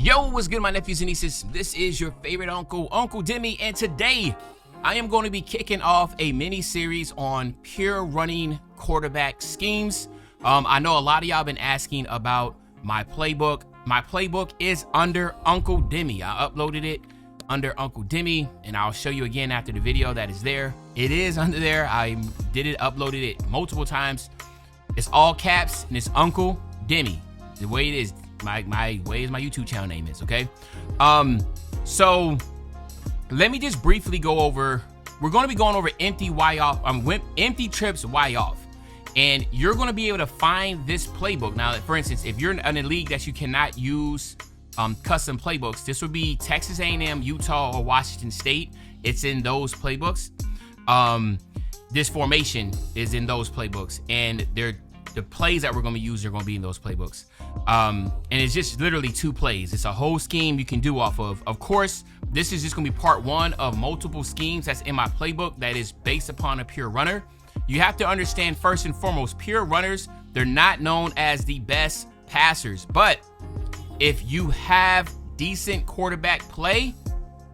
Yo, what's good, my nephews and nieces? This is your favorite uncle, Uncle Demi, and today I am going to be kicking off a mini series on pure running quarterback schemes. I know a lot of y'all been asking about my playbook. My playbook is under Uncle Demi. I uploaded it under Uncle Demi, and I'll show you again after the video that is there. It is under there. I did it, uploaded it multiple times. It's all caps, and it's Uncle Demi. The way it is, my way is my YouTube channel name is, okay? So let me just briefly go over, we're going to be going over empty trips Y off. And you're going to be able to find this playbook. Now, for instance, if you're in a league that you cannot use custom playbooks, this would be Texas A&M, Utah, or Washington State. It's in those playbooks. This formation is in those playbooks, and the plays that we're going to use are going to be in those playbooks. And it's just literally 2 plays. It's a whole scheme you can do off of. Of course, this is just going to be part 1 of multiple schemes that's in my playbook that is based upon a pure runner. You have to understand, first and foremost, pure runners, they're not known as the best passers. But if you have decent quarterback play,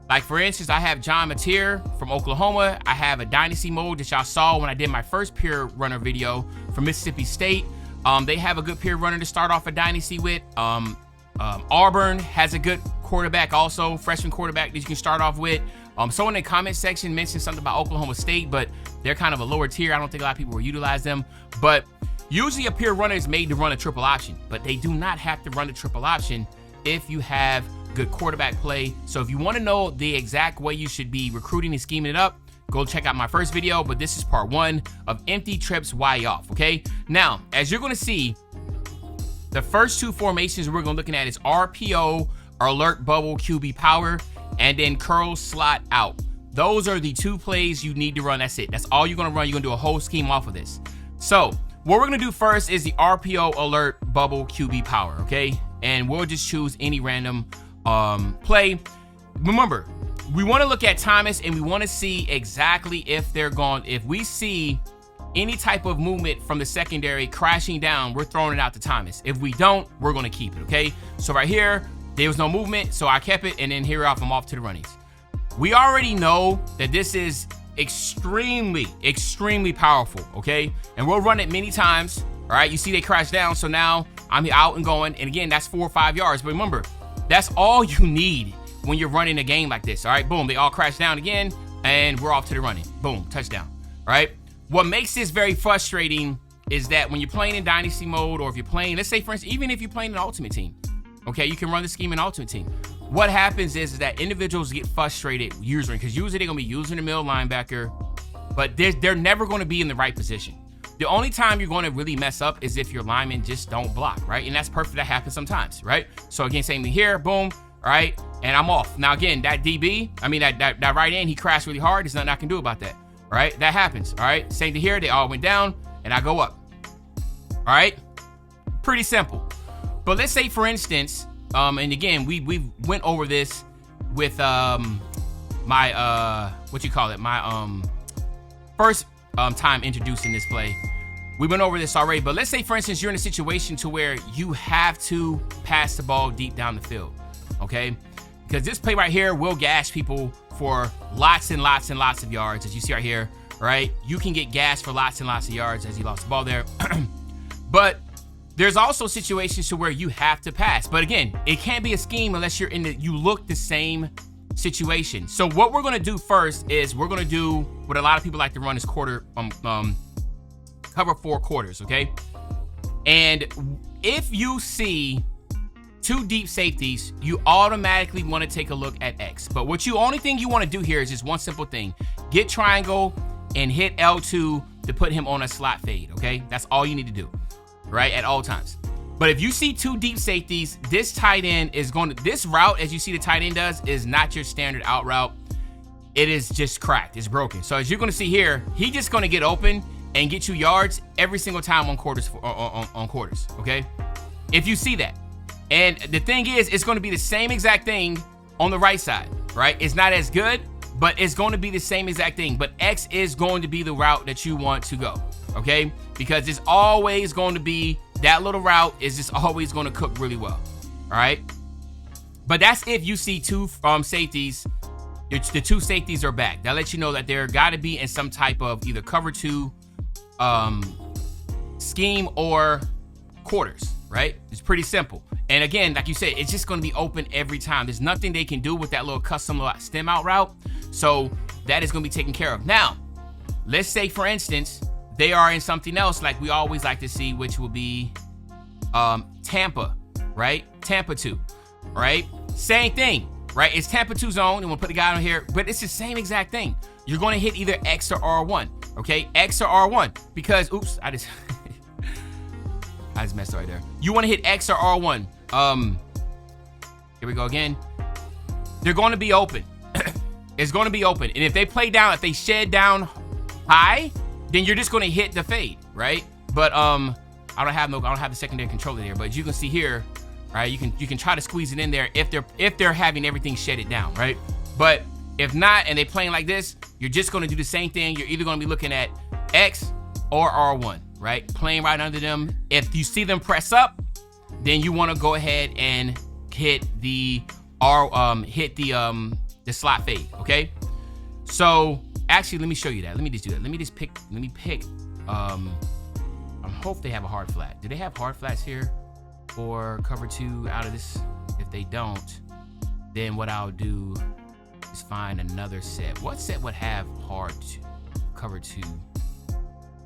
like for instance, I have John Mateer from Oklahoma. I have a dynasty mode that y'all saw when I did my first pure runner video from Mississippi State. They have a good pure runner to start off a dynasty with. Auburn has a good quarterback also, freshman quarterback that you can start off with. Someone in the comment section mentioned something about Oklahoma State, but they're kind of a lower tier. I don't think a lot of people will utilize them. But usually a pure runner is made to run a triple option, but they do not have to run a triple option if you have good quarterback play. So if you want to know the exact way you should be recruiting and scheming it up, go check out my first video. But this is part 1 of empty trips Y off, okay? Now, as you're going to see, the first 2 formations we're going to looking at is RPO, alert bubble QB power, and then curl slot out. Those are the 2 plays you need to run. That's it. That's all you're going to run. You're going to do a whole scheme off of this. So what we're going to do first is the RPO, alert bubble QB power, okay? And we'll just choose any random play. Remember, we want to look at Thomas and we want to see exactly if they're gone. If we see any type of movement from the secondary crashing down, we're throwing it out to Thomas. If we don't, we're going to keep it, okay? So right here, there was no movement, so I kept it, and then here I'm off to the runnings. We already know that this is extremely, extremely powerful, okay? And we'll run it many times, all right? You see they crash down, so now I'm out and going, and again, that's 4 or 5 yards. But remember, that's all you need when you're running a game like this, all right? Boom, they all crash down again, and we're off to the running. Boom, touchdown, all right? What makes this very frustrating is that when you're playing in dynasty mode, or if you're playing, let's say for instance, even if you're playing an ultimate team, okay, you can run the scheme in ultimate team. What happens is that individuals get frustrated usually, because usually they're going to be using the middle linebacker, but they're never going to be in the right position. The only time you're going to really mess up is if your linemen just don't block, right? And that's perfect. That happens sometimes, right? So again, same thing here, boom, all right, and I'm off. Now again, that DB, I mean that right end, he crashed really hard. There's nothing I can do about that, all right? That happens, all right? Same thing here, they all went down, and I go up, all right? Pretty simple. But let's say, for instance, and again, we went over this with my first time introducing this play. We went over this already, but let's say, for instance, you're in a situation to where you have to pass the ball deep down the field, okay? Because this play right here will gash people for lots and lots and lots of yards, as you see right here, right? You can get gashed for lots and lots of yards as you lost the ball there. But there's also situations to where you have to pass. But again, it can't be a scheme unless you're you look the same situation. So what we're going to do first is we're going to do what a lot of people like to run is cover 4 quarters, okay? And if you see 2 deep safeties, you automatically want to take a look at X. But only thing you want to do here is just one simple thing. Get triangle and hit L2 to put him on a slot fade, okay? That's all you need to do, right, at all times. But if you see 2 deep safeties, this tight end is this route, as you see the tight end does, is not your standard out route. It is just cracked, it's broken. So as you're gonna see here, he's just gonna get open and get you yards every single time on quarters, okay? If you see that. And the thing is, it's gonna be the same exact thing on the right side, right? It's not as good, but it's going to be the same exact thing. But X is going to be the route that you want to go, okay? Because it's always going to be, that little route is just always going to cook really well, all right? But that's if you see two safeties. The two safeties are back. That lets you know that they're got to be in some type of either cover two scheme or quarters, right? It's pretty simple. And again, like you said, it's just going to be open every time. There's nothing they can do with that little custom stem out route. So that is going to be taken care of. Now, let's say, for instance, they are in something else like we always like to see, which will be Tampa, right? Tampa 2, right? Same thing, right? It's Tampa 2 zone, and we'll put the guy on here, but it's the same exact thing. You're going to hit either X or R1, okay? X or R1, because, oops, I just messed up right there. You want to hit X or R1. Here we go again. They're going to be open. It's going to be open. And if they play down, if they shed down high, then you're just going to hit the fade, right? But I don't have the secondary controller there, but you can see here, right? You can try to squeeze it in there if they're having everything shedded down, right? But if not, and they playing like this, you're just going to do the same thing. You're either going to be looking at X or R1, right? Playing right under them. If you see them press up, then you want to go ahead and hit the the slot fade, okay? So actually, let me show you that. Let me just do that. Let me pick. I hope they have a hard flat. Do they have hard flats here for cover two out of this? If they don't, then what I'll do is find another set. What set would have cover two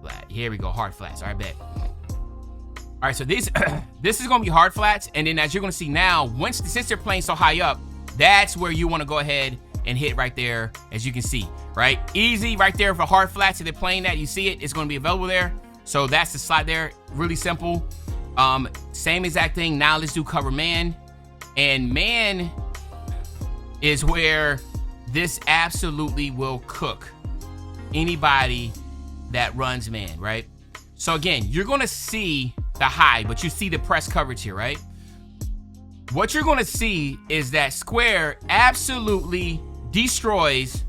flat? Here we go, hard flats. All right, bet. All right, so this is gonna be hard flats, and then as you're gonna see now, since they're playing so high up, that's where you want to go ahead and hit right there, as you can see, right? Easy right there for hard flats. If they're playing that, you see it, it's going to be available there. So that's the slot there, really simple. Same exact thing. Now let's do cover man. And man is where this absolutely will cook anybody that runs man, right? So again, you're going to see the high, but you see the press coverage here, right? What you're going to see is that square absolutely destroys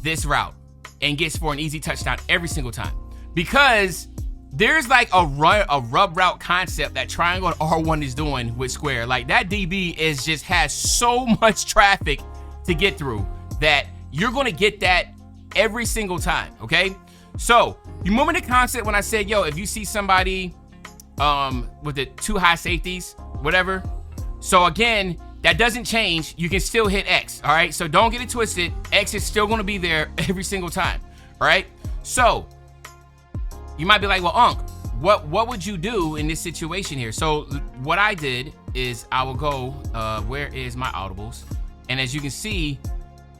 this route and gets for an easy touchdown every single time, because there's like a rub route concept that triangle R1 is doing with square. Like that DB has so much traffic to get through that you're going to get that every single time, okay? So you remember the concept when I said, yo, if you see somebody with the two high safeties, whatever. So again, that doesn't change. You can still hit X, all right? So don't get it twisted. X is still going to be there every single time, all right? So you might be like, well, Unc, what would you do in this situation here? So what I did is I will go, where is my audibles? And as you can see,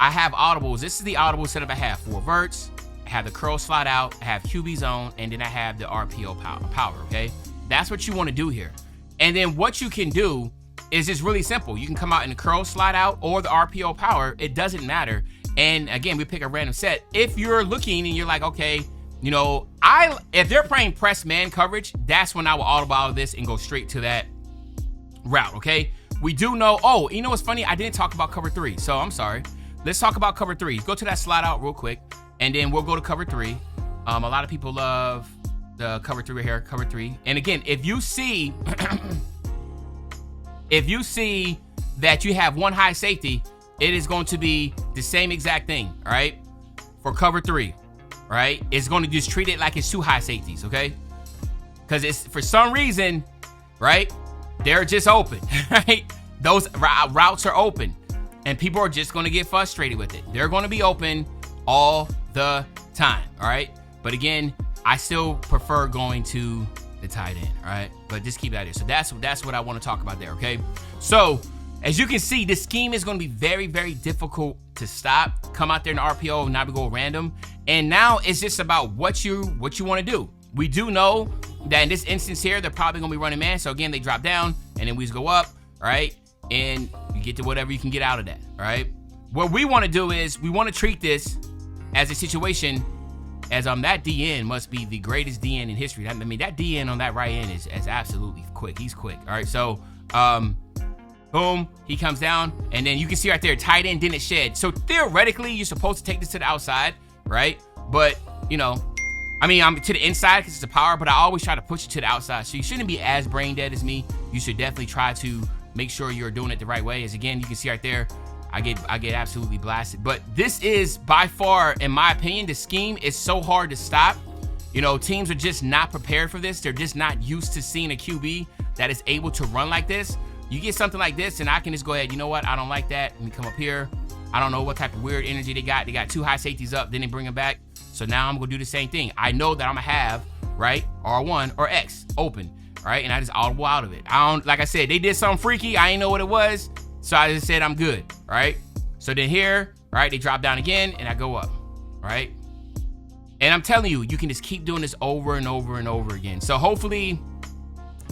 I have audibles. This is the audible setup I have for verts. I have the curl slide out. I have QB zone, and then I have the RPO power, okay? That's what you want to do here. And then what you can do is just really simple. You can come out in the curl slide out or the RPO power. It doesn't matter. And again, we pick a random set. If you're looking and you're like, okay, you know, if they're playing press man coverage, that's when I will audible out of this and go straight to that route, okay? We do know, oh, you know what's funny? I didn't talk about cover three, so I'm sorry. Let's talk about cover three. Go to that slide out real quick, and then we'll go to cover three. A lot of people love the cover three right here, cover three. And again, if you see, that you have one high safety, it is going to be the same exact thing, all right? For cover three, right? It's going to just treat it like it's two high safeties, okay? Because it's, for some reason, right, they're just open, right? Those routes are open, and people are just going to get frustrated with it. They're going to be open all the time, all right? But again, I still prefer going to the tight end, all right? But just keep that in. So that's what I want to talk about there, okay? So as you can see, the scheme is going to be very, very difficult to stop. Come out there in the RPO and not go random. And now it's just about what you want to do. We do know that in this instance here, they're probably going to be running man. So again, they drop down and then we just go up, all right? And you get to whatever you can get out of that, all right? What we want to do is we want to treat this as a situation as that DN must be the greatest DN in history. I mean, that DN on that right end is absolutely quick. He's quick. All right, so boom, he comes down, and then you can see right there, tight end didn't shed. So theoretically, you're supposed to take this to the outside, right? But you know, I mean, I'm to the inside because it's a power, but I always try to push it to the outside. So you shouldn't be as brain dead as me. You should definitely try to make sure you're doing it the right way. As again, you can see right there, I get absolutely blasted. But this is by far, in my opinion, the scheme is so hard to stop. You know, teams are just not prepared for this. They're just not used to seeing a QB that is able to run like this. You get something like this, and I can just go ahead, you know what? I don't like that. Let me come up here. I don't know what type of weird energy they got. They got 2 high safeties up, then they bring them back. So now I'm gonna do the same thing. I know that I'm gonna have, right, R1 or X open, right? And I just audible out of it. I don't, like I said, they did something freaky. I didn't know what it was. So I just said I'm good, right? So then here, right, they drop down again and I go up, right? And I'm telling you, you can just keep doing this over and over and over again. So hopefully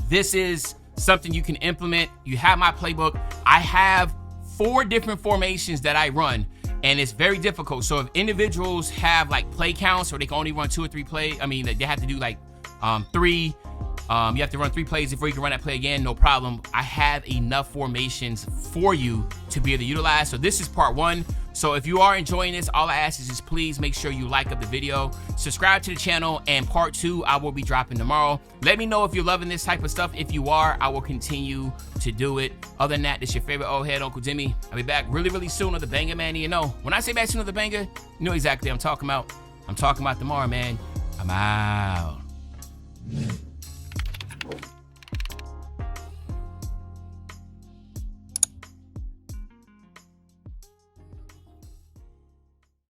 this is something you can implement. You have my playbook. I have 4 different formations that I run, and it's very difficult. So if individuals have like play counts or they can only run 2 or 3 plays, I mean, they have to do like 3. You have to run 3 plays before you can run that play again, no problem. I have enough formations for you to be able to utilize. So this is part 1. So if you are enjoying this, all I ask is just please make sure you like up the video, subscribe to the channel, and part 2 I will be dropping tomorrow. Let me know if you're loving this type of stuff. If you are, I will continue to do it. Other than that, this is your favorite old head, Uncle Demi. I'll be back really, really soon on the banger, man. You know, when I say back soon on the banger, you know exactly what I'm talking about. I'm talking about tomorrow, man. I'm out.